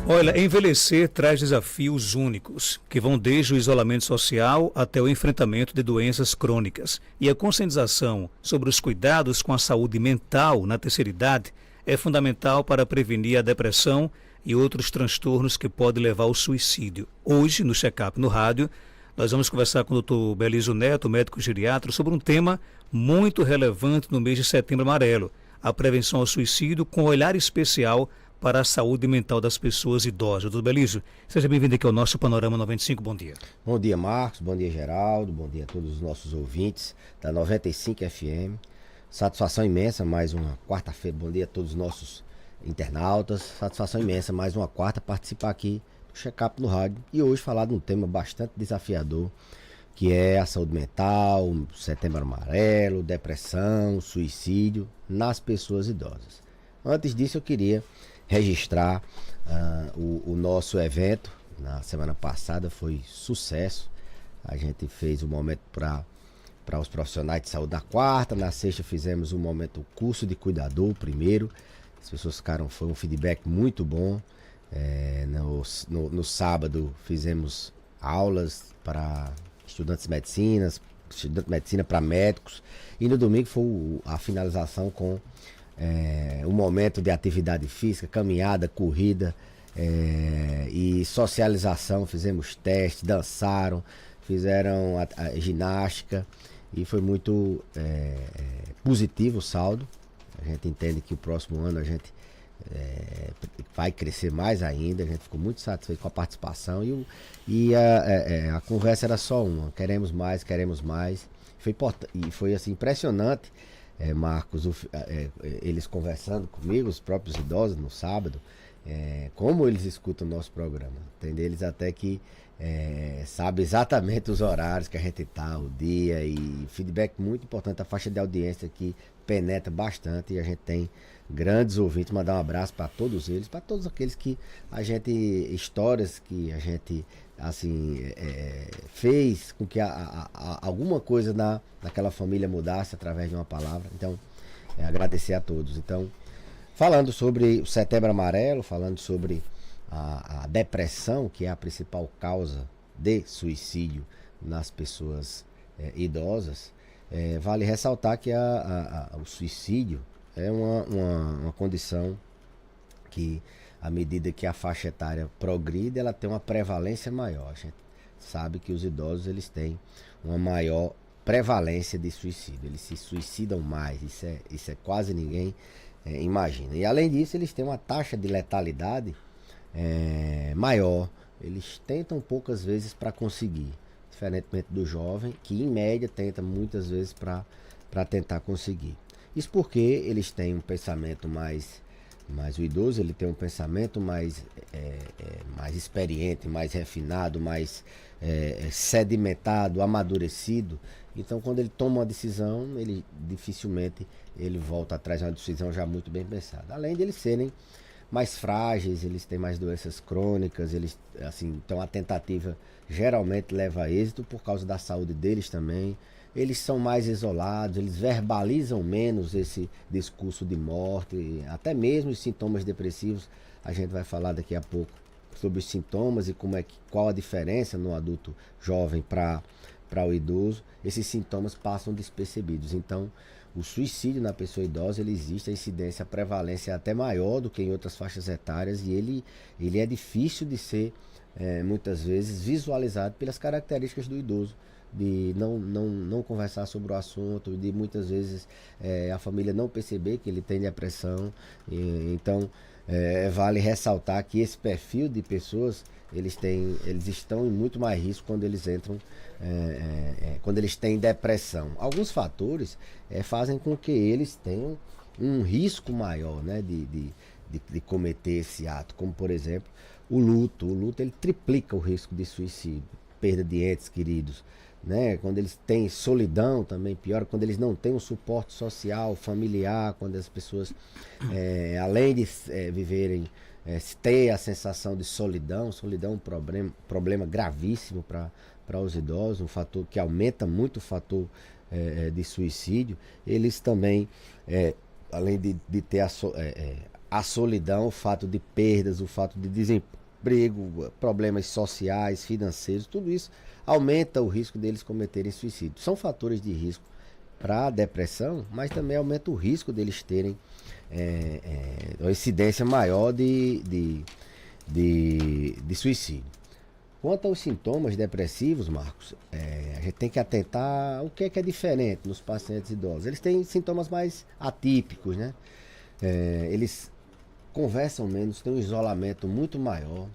Olha, envelhecer traz desafios únicos, que vão desde o isolamento social até o enfrentamento de doenças crônicas. E a conscientização sobre os cuidados com a saúde mental na terceira idade é fundamental para prevenir a depressão e outros transtornos que podem levar ao suicídio. Hoje, no Check-up no Rádio, nós vamos conversar com o Dr. Belísio Neto, médico geriatra, sobre um tema muito relevante no mês de Setembro Amarelo, a prevenção ao suicídio com olhar especial para a saúde mental das pessoas idosas. Doutor Belísio, seja bem-vindo aqui ao nosso Panorama 95, bom dia. Bom dia, Marcos, bom dia, Geraldo, bom dia a todos os nossos ouvintes da 95 FM. Satisfação imensa, mais uma quarta-feira, bom dia a todos os nossos internautas. Satisfação imensa, mais uma quarta, participar aqui do Check-up no Rádio e hoje falar de um tema bastante desafiador, que é a saúde mental, Setembro Amarelo, depressão, suicídio nas pessoas idosas. Antes disso, eu queria registrar o nosso evento. Na semana passada foi sucesso. A gente fez um momento para os profissionais de saúde na quarta, na sexta fizemos um momento, o curso de cuidador primeiro. As pessoas ficaram, foi um feedback muito bom. No sábado fizemos aulas para estudantes de medicina para médicos, e no domingo foi a finalização com um momento de atividade física, caminhada, corrida e socialização. Fizemos testes, dançaram, fizeram a ginástica e foi muito positivo o saldo. A gente entende que o próximo ano a gente vai crescer mais ainda. A gente ficou muito satisfeito com a participação e a conversa era só uma: queremos mais, queremos mais. Foi assim, impressionante, Marcos, eles conversando comigo, os próprios idosos no sábado, como eles escutam o nosso programa. Entende? Eles até que sabem exatamente os horários que a gente tá, o dia, e feedback muito importante. A faixa de audiência que penetra bastante e a gente tem grandes ouvintes. Mandar um abraço para todos eles, para todos aqueles que a gente, histórias que a gente assim fez com que alguma coisa naquela família mudasse através de uma palavra. Então, agradecer a todos. Então, falando sobre o Setembro Amarelo, falando sobre a depressão, que é a principal causa de suicídio nas pessoas idosas, vale ressaltar que o suicídio é uma condição que, à medida que a faixa etária progride, ela tem uma prevalência maior. A gente sabe que os idosos eles têm uma maior prevalência de suicídio, eles se suicidam mais, isso é quase ninguém imagina. E além disso, eles têm uma taxa de letalidade maior, eles tentam poucas vezes para conseguir, diferentemente do jovem, que em média tenta muitas vezes para tentar conseguir. Isso porque eles têm um pensamento mais o idoso ele tem um pensamento mais experiente, mais refinado, mais sedimentado, amadurecido. Então, quando ele toma uma decisão, ele dificilmente ele volta atrás de uma decisão já muito bem pensada. Além de eles serem mais frágeis, eles têm mais doenças crônicas, eles assim, então a tentativa geralmente leva a êxito por causa da saúde deles também. Eles são mais isolados, eles verbalizam menos esse discurso de morte, até mesmo os sintomas depressivos. A gente vai falar daqui a pouco sobre os sintomas e qual a diferença no adulto jovem para o idoso. Esses sintomas passam despercebidos. Então, o suicídio na pessoa idosa, ele existe, a incidência, a prevalência é até maior do que em outras faixas etárias, e ele é difícil de ser, muitas vezes, visualizado pelas características do idoso, de não conversar sobre o assunto, de muitas vezes a família não perceber que ele tem depressão. Então, vale ressaltar que esse perfil de pessoas, eles estão em muito mais risco quando eles entram, quando eles têm depressão. Alguns fatores fazem com que eles tenham um risco maior, né, de cometer esse ato, como por exemplo o luto. O luto ele triplica o risco de suicídio, perda de entes queridos, né? Quando eles têm solidão também piora, quando eles não têm um suporte social, familiar, quando as pessoas, além de viverem, ter a sensação de solidão é um problema gravíssimo para os idosos, um fator que aumenta muito o fator de suicídio. Eles também, além de ter a solidão, o fato de perdas, o fato de desemprego, problemas sociais, financeiros, tudo isso aumenta o risco deles cometerem suicídio. São fatores de risco para a depressão, mas também aumenta o risco deles terem uma incidência maior de suicídio. Quanto aos sintomas depressivos, Marcos, a gente tem que atentar o que é diferente nos pacientes idosos. Eles têm sintomas mais atípicos, né? Eles conversam menos, têm um isolamento muito maior,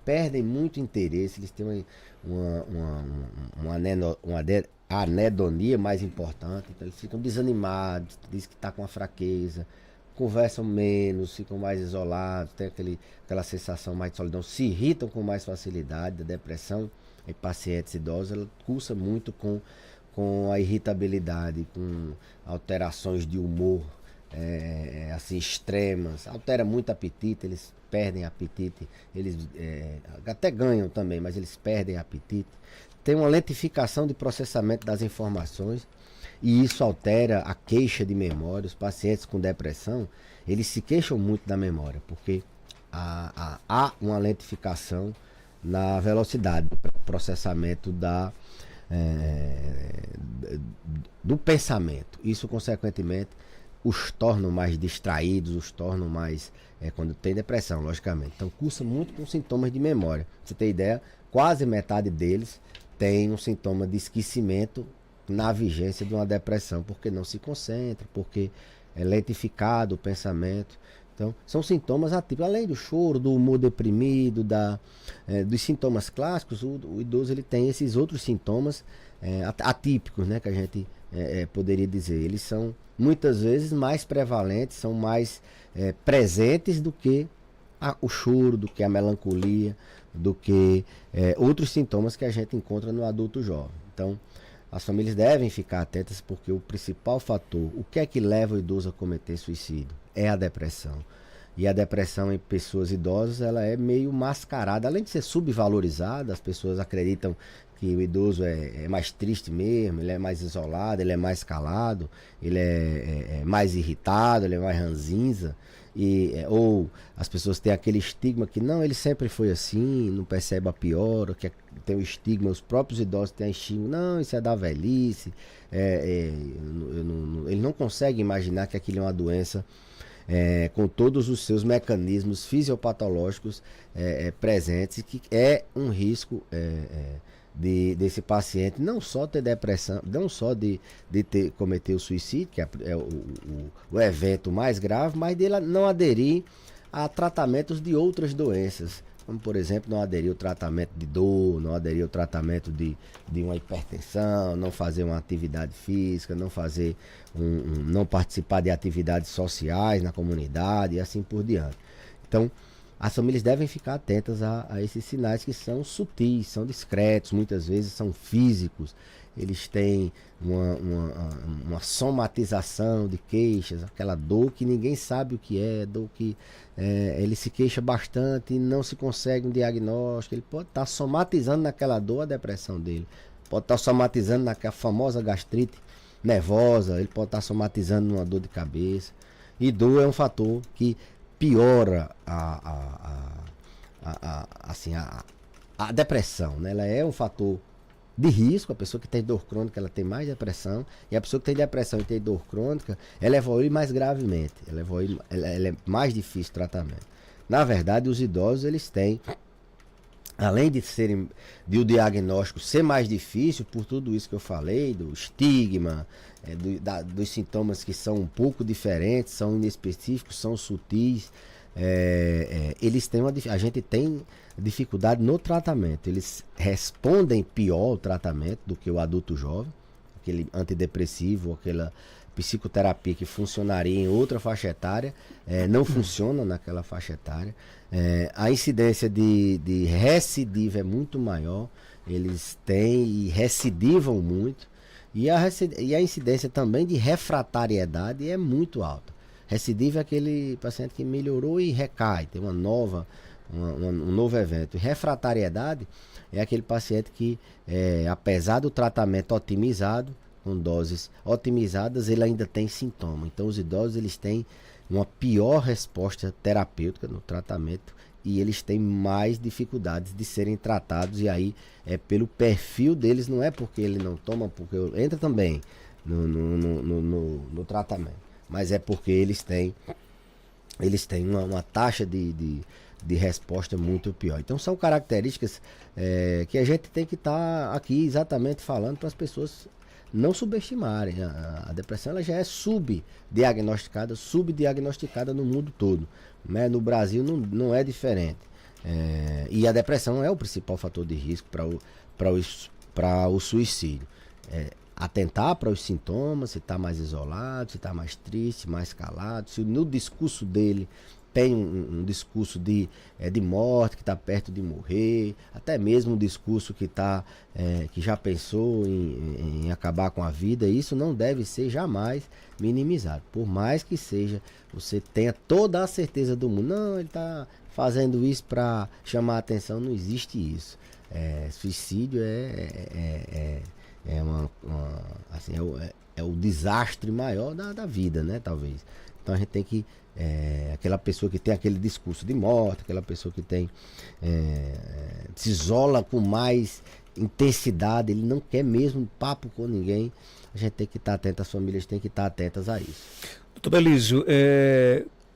perdem muito interesse, eles têm uma anedonia mais importante, então eles ficam desanimados, diz que está com uma fraqueza, conversam menos, ficam mais isolados, tem aquela sensação mais de solidão, se irritam com mais facilidade. A depressão em pacientes idosos, ela cursa muito com a irritabilidade, com alterações de humor assim extremas, altera muito o apetite, eles perdem apetite, eles até ganham também, mas eles perdem apetite. Tem uma lentificação de processamento das informações e isso altera a queixa de memória. Os pacientes com depressão, eles se queixam muito da memória, porque há uma lentificação na velocidade do processamento do pensamento. Isso, consequentemente, os tornam mais distraídos, os tornam mais... quando tem depressão, logicamente. Então, cursa muito com sintomas de memória. Pra você ter ideia, quase metade deles tem um sintoma de esquecimento na vigência de uma depressão, porque não se concentra, porque é lentificado o pensamento. Então, são sintomas atípicos, além do choro, do humor deprimido, dos sintomas clássicos. O idoso ele tem esses outros sintomas atípicos, né, que a gente poderia dizer. Eles são muitas vezes mais prevalentes, são mais presentes do que o choro, do que a melancolia, do que outros sintomas que a gente encontra no adulto jovem. Então, as famílias devem ficar atentas, porque o principal fator, o que é que leva o idoso a cometer suicídio? É a depressão. E a depressão em pessoas idosas, ela é meio mascarada. Além de ser subvalorizada, as pessoas acreditam que o idoso é mais triste mesmo, ele é mais isolado, ele é mais calado, ele é mais irritado, ele é mais ranzinza. Ou as pessoas têm aquele estigma que não, ele sempre foi assim, não percebe a piora, que tem o estigma, os próprios idosos têm estigma, não, isso é da velhice, ele não consegue imaginar que aquilo é uma doença com todos os seus mecanismos fisiopatológicos presentes, que é um risco desse paciente não só ter depressão, não só de cometer o suicídio, que é o evento mais grave, mas dele não aderir a tratamentos de outras doenças, como por exemplo não aderir ao tratamento de dor, não aderir ao tratamento de uma hipertensão, não fazer uma atividade física, não participar de atividades sociais na comunidade e assim por diante. Então, as famílias devem ficar atentas a esses sinais que são sutis, são discretos, muitas vezes são físicos. Eles têm uma somatização de queixas, aquela dor que ninguém sabe o que é, dor que ele se queixa bastante e não se consegue um diagnóstico. Ele pode estar somatizando naquela dor a depressão dele, pode estar somatizando naquela famosa gastrite nervosa, ele pode estar somatizando numa dor de cabeça. E dor é um fator que piora a depressão, né? Ela é um fator de risco. A pessoa que tem dor crônica, ela tem mais depressão, e a pessoa que tem depressão e tem dor crônica, ela evolui mais gravemente, ela é mais difícil o tratamento. Na verdade, os idosos, eles têm, além de o diagnóstico ser mais difícil, por tudo isso que eu falei, do estigma, dos sintomas que são um pouco diferentes, são inespecíficos, são sutis, eles têm a gente tem dificuldade no tratamento. Eles respondem pior ao tratamento do que o adulto jovem, aquele antidepressivo, aquela psicoterapia que funcionaria em outra faixa etária, não funciona naquela faixa etária. A incidência de recidiva é muito maior, eles têm e recidivam muito, e a incidência também de refratariedade é muito alta. Recidiva é aquele paciente que melhorou e recai, tem um novo evento. Refratariedade é aquele paciente que, apesar do tratamento otimizado, com doses otimizadas, ele ainda tem sintoma. Então os idosos eles têm uma pior resposta terapêutica no tratamento e eles têm mais dificuldades de serem tratados, e aí é pelo perfil deles, não é porque ele não toma, porque entra também no tratamento, mas é porque eles têm uma taxa de resposta muito pior. Então são características que a gente tem que estar aqui exatamente falando para as pessoas não subestimarem. A depressão ela já é subdiagnosticada no mundo todo, né? No Brasil não é diferente. E a depressão é o principal fator de risco para o suicídio. Atentar para os sintomas, se está mais isolado, se está mais triste, mais calado, se no discurso dele tem um discurso de morte, que está perto de morrer, até mesmo um discurso que já pensou em acabar com a vida. Isso não deve ser jamais minimizado. Por mais que seja, você tenha toda a certeza do mundo, não, ele está fazendo isso para chamar a atenção, não existe isso. Suicídio é o desastre maior da vida, né, talvez. Então a gente tem que aquela pessoa que tem aquele discurso de morte, aquela pessoa que se isola com mais intensidade, ele não quer mesmo papo com ninguém. A gente tem que estar atento, as famílias têm que estar atentas a isso. Doutor Belísio,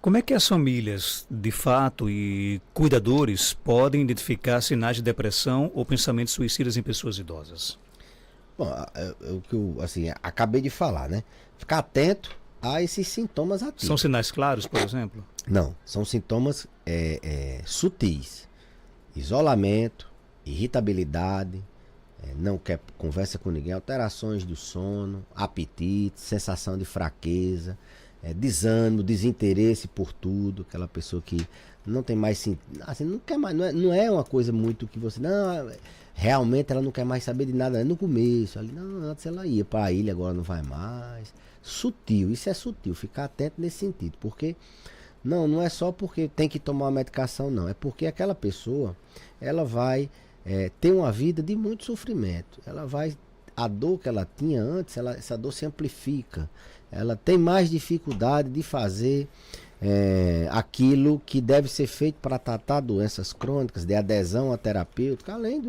como é que as famílias, de fato, e cuidadores podem identificar sinais de depressão ou pensamentos suicidas em pessoas idosas? Bom, o que eu acabei de falar, né? Ficar atento a esses sintomas ativos. São sinais claros, por exemplo? Não, são sintomas sutis. Isolamento, irritabilidade, não quer conversa com ninguém, alterações do sono, apetite, sensação de fraqueza, desânimo, desinteresse por tudo, aquela pessoa que não tem mais, assim, não quer mais, não é uma coisa muito que você, não, realmente ela não quer mais saber de nada. No começo, ali, não, antes ela ia para a ilha, agora não vai mais. Sutil, isso é sutil, ficar atento nesse sentido, porque não é só porque tem que tomar uma medicação, não, é porque aquela pessoa, ela vai ter uma vida de muito sofrimento, a dor que ela tinha antes, essa dor se amplifica, ela tem mais dificuldade de fazer aquilo que deve ser feito para tratar doenças crônicas, de adesão à terapêutica, além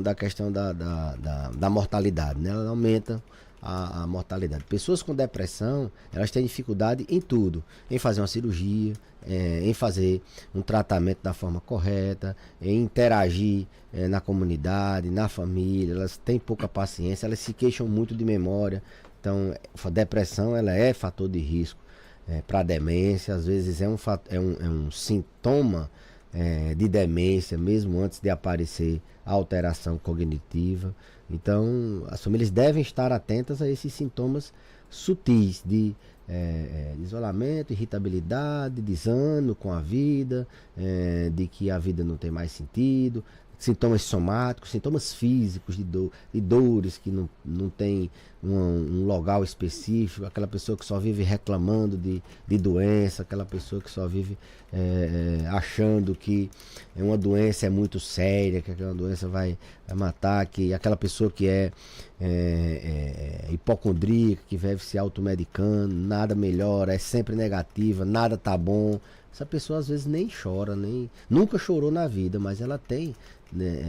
da questão da mortalidade, né? Ela aumenta a mortalidade. Pessoas com depressão, elas têm dificuldade em tudo, em fazer uma cirurgia, em fazer um tratamento da forma correta, em interagir na comunidade, na família. Elas têm pouca paciência, elas se queixam muito de memória. Então, a depressão ela é fator de risco para demência. Às vezes é um sintoma de demência, mesmo antes de aparecer a alteração cognitiva. Então, as famílias devem estar atentas a esses sintomas sutis de isolamento, irritabilidade, desânimo com a vida, de que a vida não tem mais sentido, sintomas somáticos, sintomas físicos de dores que não tem um local específico, aquela pessoa que só vive reclamando de doença, aquela pessoa que só vive achando que uma doença é muito séria, que aquela doença vai matar, que aquela pessoa que é hipocondríaca, que vive se automedicando, nada melhora, é sempre negativa, nada tá bom. Essa pessoa às vezes nem chora, nunca chorou na vida, mas ela tem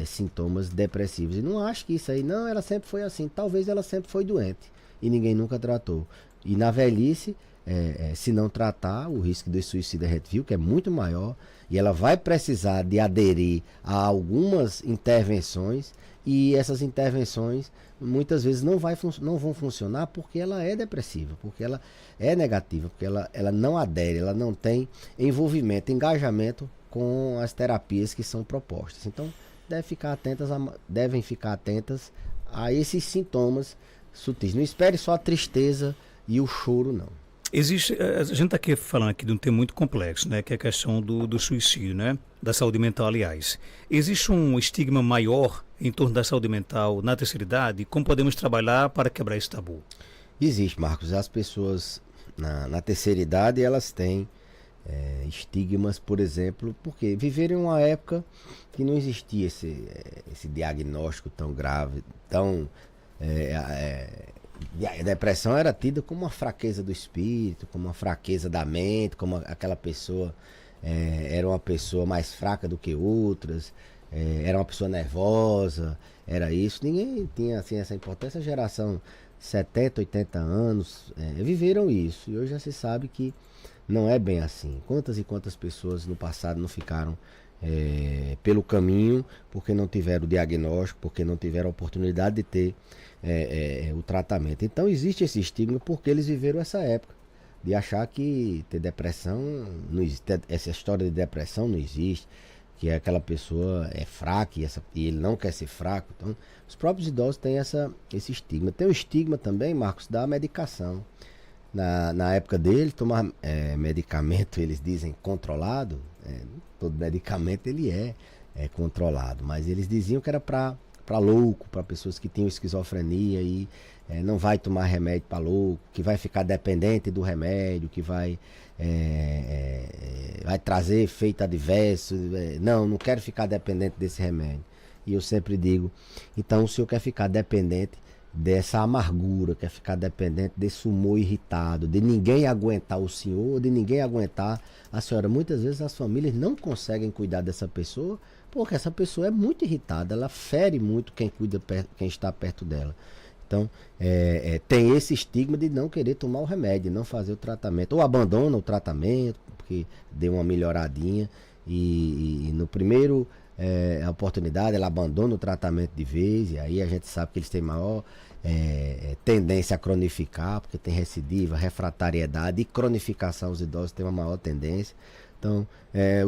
sintomas depressivos. E não acho que isso aí, não, ela sempre foi assim. Talvez ela sempre foi doente e ninguém nunca tratou. E na velhice, se não tratar, o risco de suicídio a gente viu que é muito maior, e ela vai precisar de aderir a algumas intervenções, e essas intervenções muitas vezes não vão funcionar porque ela é depressiva, porque ela é negativa, porque ela não adere, ela não tem envolvimento, engajamento com as terapias que são propostas. Então devem ficar atentas a esses sintomas sutis. Não espere só a tristeza e o choro, não. A gente está aqui falando aqui de um tema muito complexo, né, que é a questão do suicídio, né, da saúde mental, aliás. Existe um estigma maior em torno da saúde mental na terceira idade? Como podemos trabalhar para quebrar esse tabu? Existe, Marcos. As pessoas na terceira idade, elas têm estigmas, por exemplo, porque viveram uma época que não existia esse diagnóstico tão grave, tão E a depressão era tida como uma fraqueza do espírito, como uma fraqueza da mente, como aquela pessoa era uma pessoa mais fraca do que outras, era uma pessoa nervosa, era isso. Ninguém tinha assim essa importância. A geração 70, 80 anos viveram isso. E hoje já se sabe que não é bem assim. Quantas e quantas pessoas no passado não ficaram pelo caminho porque não tiveram o diagnóstico, porque não tiveram a oportunidade de ter o tratamento. Então existe esse estigma porque eles viveram essa época de achar que ter depressão não existe, essa história de depressão não existe, que aquela pessoa é fraca e ele não quer ser fraco. Então os próprios idosos têm esse estigma. Tem o estigma também, Marcos, da medicação. Na época dele, tomar medicamento, eles dizem controlado, todo medicamento ele é controlado, mas eles diziam que era para louco, para pessoas que tinham esquizofrenia e não vai tomar remédio para louco, que vai ficar dependente do remédio, que vai trazer efeito adverso. Não quero ficar dependente desse remédio. E eu sempre digo, então o senhor quer ficar dependente dessa amargura, quer ficar dependente desse humor irritado, de ninguém aguentar o senhor, de ninguém aguentar a senhora. Muitas vezes as famílias não conseguem cuidar dessa pessoa, porque essa pessoa é muito irritada, ela fere muito quem está perto dela. Então, tem esse estigma de não querer tomar o remédio, não fazer o tratamento, ou abandona o tratamento, porque deu uma melhoradinha, e no primeiro a oportunidade ela abandona o tratamento de vez, e aí a gente sabe que eles têm maior tendência a cronificar, porque tem recidiva, refratariedade e cronificação, os idosos têm uma maior tendência. Então,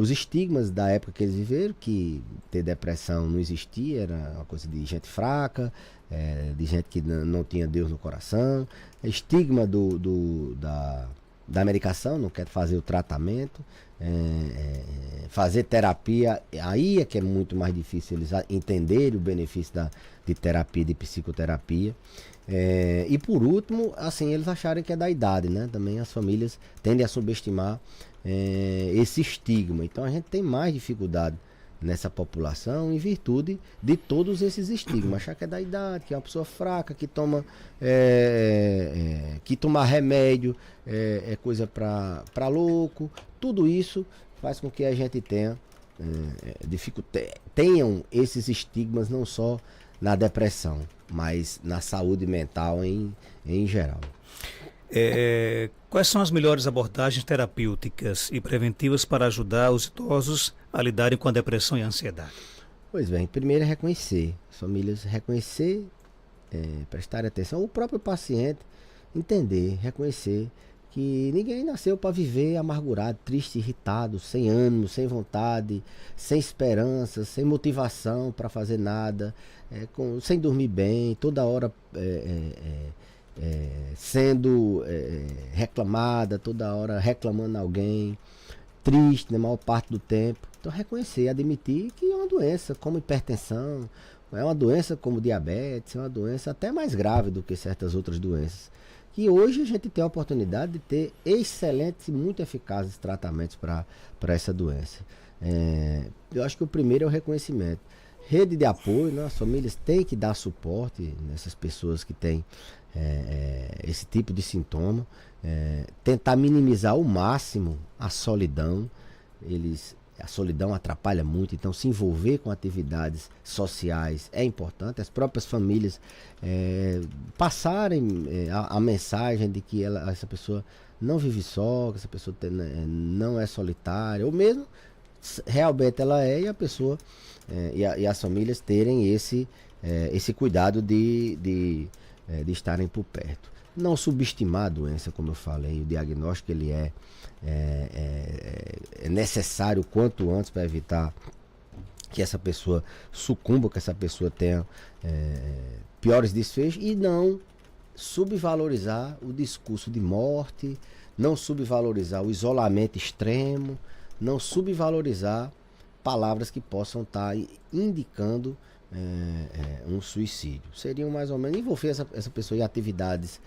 os estigmas da época que eles viveram, que ter depressão não existia, era uma coisa de gente fraca, de gente que não tinha Deus no coração. Estigma da medicação, não quer fazer o tratamento, fazer terapia, aí é que é muito mais difícil eles entenderem o benefício de terapia, de psicoterapia. E por último, assim, eles acharem que é da idade, né? Também as famílias tendem a subestimar esse estigma. Então a gente tem mais dificuldade nessa população em virtude de todos esses estigmas. Achar que é da idade, que é uma pessoa fraca, que toma que tomar remédio é coisa para louco. Tudo isso faz com que a gente tenham esses estigmas não só na depressão, mas na saúde mental em geral. Quais são as melhores abordagens terapêuticas e preventivas para ajudar os idosos a lidarem com a depressão e a ansiedade? Pois bem, primeiro é reconhecer, as famílias reconhecer, prestarem atenção, o próprio paciente entender, reconhecer que ninguém nasceu para viver amargurado, triste, irritado, sem ânimo, sem vontade, sem esperança, sem motivação para fazer nada, sem dormir bem, toda hora sendo reclamada, toda hora reclamando alguém, triste na maior parte do tempo. Então reconhecer, admitir que é uma doença como hipertensão, é uma doença como diabetes, é uma doença até mais grave do que certas outras doenças. E hoje a gente tem a oportunidade de ter excelentes e muito eficazes tratamentos para essa doença. Eu acho que o primeiro é o reconhecimento. Rede de apoio, né? As famílias têm que dar suporte nessas pessoas que têm esse tipo de sintoma. Tentar minimizar ao máximo a solidão. A solidão atrapalha muito, então se envolver com atividades sociais é importante. As próprias famílias passarem a mensagem de que essa pessoa não vive só, que essa pessoa não é solitária, ou mesmo realmente ela é, e a pessoa e as famílias terem esse cuidado de estarem por perto. Não subestimar a doença, como eu falei, o diagnóstico ele é necessário quanto antes para evitar que essa pessoa sucumba, que essa pessoa tenha piores desfechos, e não subvalorizar o discurso de morte, não subvalorizar o isolamento extremo, não subvalorizar palavras que possam estar indicando um suicídio. Seriam mais ou menos envolver essa pessoa em atividades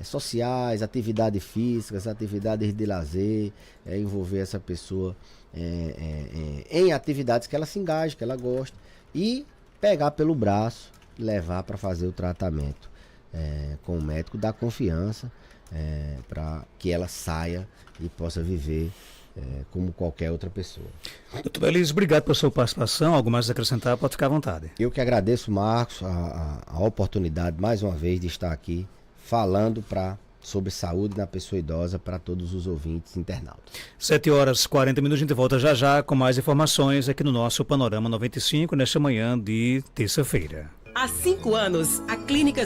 sociais, atividades físicas, atividades de lazer, envolver essa pessoa em atividades que ela se engaje, que ela goste, e pegar pelo braço, levar para fazer o tratamento. com o médico, dar confiança para que ela saia e possa viver como qualquer outra pessoa. Doutor Elias, obrigado pela sua participação. Algo mais a acrescentar, pode ficar à vontade. Eu que agradeço, Marcos, a oportunidade mais uma vez de estar aqui falando sobre saúde na pessoa idosa para todos os ouvintes internautas. 7h40, a gente volta já já com mais informações aqui no nosso Panorama 95, nesta manhã de terça-feira. Há 5 anos, a Clínica